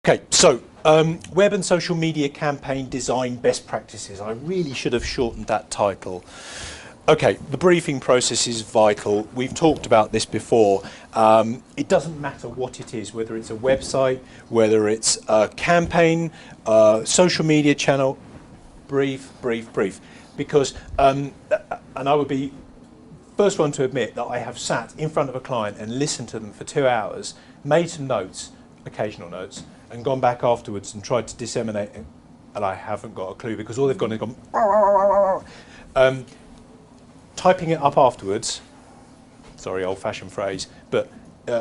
Okay, so web and social media campaign design best practices. I really should have shortened that title. Okay, the briefing process is vital. We've talked about this before. It doesn't matter what it is, whether it's a website, whether it's a campaign, social media channel, brief. Because, and I would be first one to admit that I have sat in front of a client and listened to them for 2 hours, made some notes, occasional notes, and gone back afterwards and tried to disseminate it, and I haven't got a clue because all they've gone is gone. Typing it up afterwards, sorry, old-fashioned phrase, but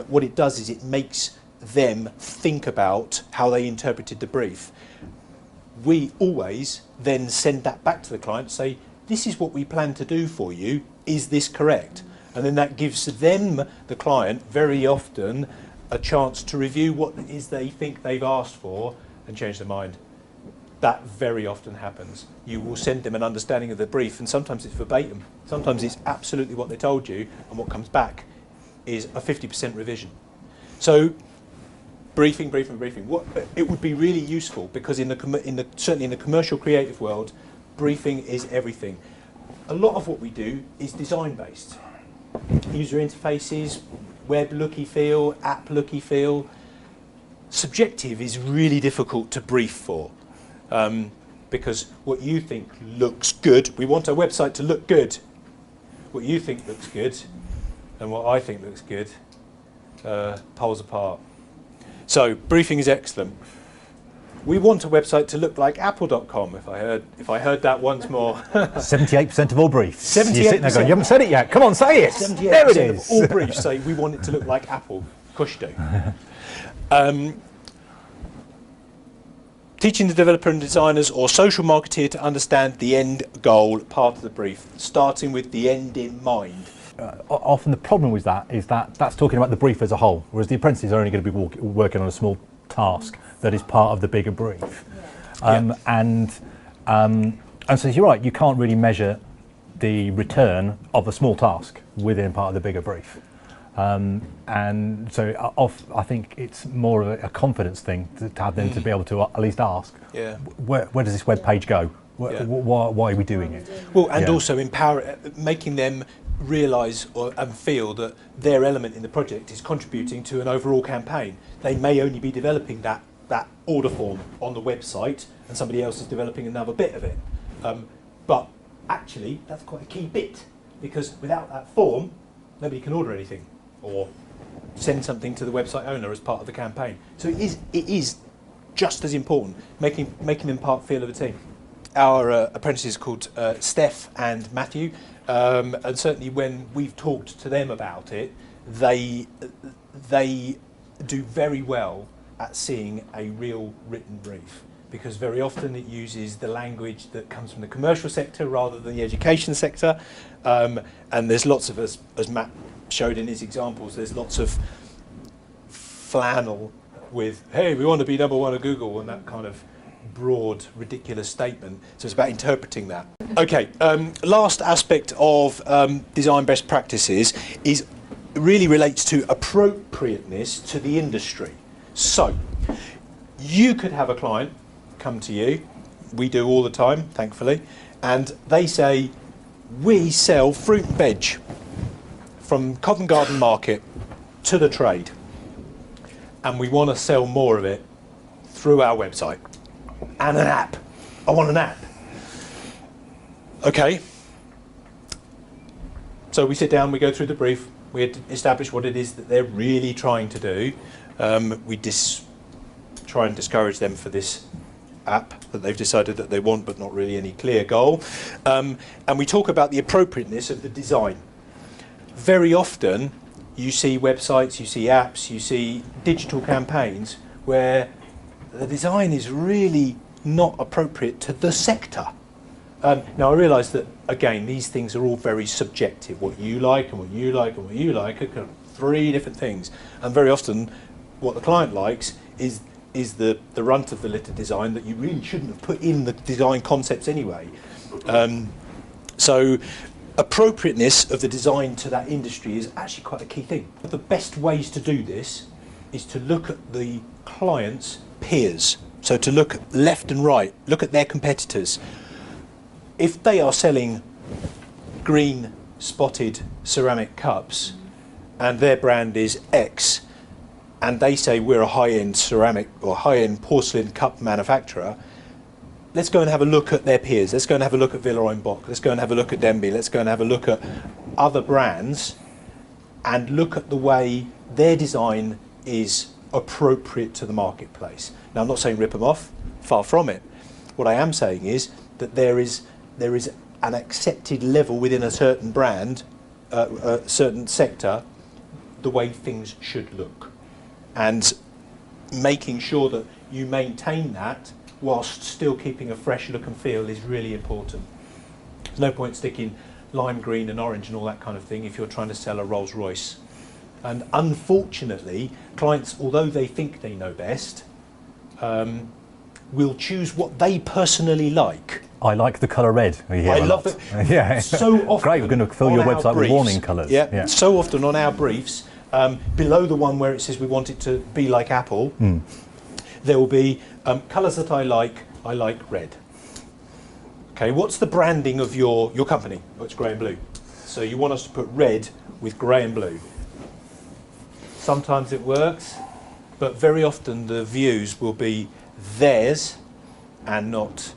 what it does is it makes them think about how they interpreted the brief. We always then send that back to the client, say, this is what we plan to do for you, is this correct? And then that gives them, the client, very often a chance to review what it is they think they've asked for and change their mind. That very often happens. You will send them an understanding of the brief, and sometimes it's verbatim. Sometimes it's absolutely what they told you, and what comes back is a 50% revision. So briefing. What it would be really useful, because certainly in the commercial creative world, briefing is everything. A lot of what we do is design based. User interfaces, web looky feel, app looky feel. Subjective is really difficult to brief for, because what you think looks good, we want our website to look good. What you think looks good and what I think looks good, poles apart. So briefing is excellent. We want a website to look like apple.com, if I heard that once more. 78% of all briefs. 78%. You're sitting there going, you haven't said it yet. Come on, say it. There it is. Of all briefs say we want it to look like Apple. Of course you do. Teaching the developer and designers or social marketeer to understand the end goal part of the brief, starting with the end in mind. Often the problem with that is that that's talking about the brief as a whole, whereas the apprentices are only going to be working on a small task that is part of the bigger brief. And so you're right, you can't really measure the return of a small task within part of the bigger brief. And so I think it's more of a confidence thing to have them to be able to at least ask, where does this web page go? Why are we doing it? Well, and also making them realise and feel that their element in the project is contributing to an overall campaign. They may only be developing that order form on the website, and somebody else is developing another bit of it. But actually, that's quite a key bit, because without that form, nobody can order anything or send something to the website owner as part of the campaign. So it is just as important, making them feel of a team. Our apprentices called Steph and Matthew, and certainly when we've talked to them about it, they do very well at seeing a real written brief, because very often it uses the language that comes from the commercial sector rather than the education sector, and there's lots of, as Matt showed in his examples, there's lots of flannel with, hey, we want to be number one at Google, and that kind of broad, ridiculous statement. So it's about interpreting that. Okay, last aspect of design best practices really relates to appropriateness to the industry. So you could have a client come to you, we do all the time, thankfully, and they say, we sell fruit and veg from Covent Garden Market to the trade, and we want to sell more of it through our website and an app. I want an app. Okay, so we sit down, we go through the brief, we establish what it is that they're really trying to do. We try and discourage them for this app that they've decided that they want, but not really any clear goal. And we talk about the appropriateness of the design. Very often you see websites, you see apps, you see digital campaigns where the design is really not appropriate to the sector. Now I realise that, again, these things are all very subjective. What you like and what you like and what you like are kind of 3 different things. And very often what the client likes is the runt of the litter design that you really shouldn't have put in the design concepts anyway. So appropriateness of the design to that industry is actually quite a key thing. The best ways to do this is to look at the client's peers. So to look left and right, look at their competitors. If they are selling green spotted ceramic cups and their brand is X, and they say we're a high-end ceramic or high-end porcelain cup manufacturer, let's go and have a look at their peers. Let's go and have a look at Villeroy & Boch. Let's go and have a look at Denby. Let's go and have a look at other brands and look at the way their design is appropriate to the marketplace. Now, I'm not saying rip them off, far from it. What I am saying is that there is an accepted level within a certain brand, a certain sector, the way things should look. And making sure that you maintain that whilst still keeping a fresh look and feel is really important. There's no point sticking lime green and orange and all that kind of thing if you're trying to sell a Rolls Royce. And unfortunately, clients, although they think they know best, will choose what they personally like. I like the colour red. I love it. Yeah. So often. Great, we're going to fill your website with warning colours. Yeah. So often on our briefs, below the one where it says we want it to be like Apple, there will be colours that I like red. Okay, what's the branding of your company? Oh, it's grey and blue. So you want us to put red with grey and blue. Sometimes it works, but very often the views will be theirs and not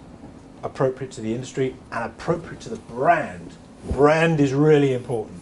appropriate to the industry and appropriate to the brand. Brand is really important.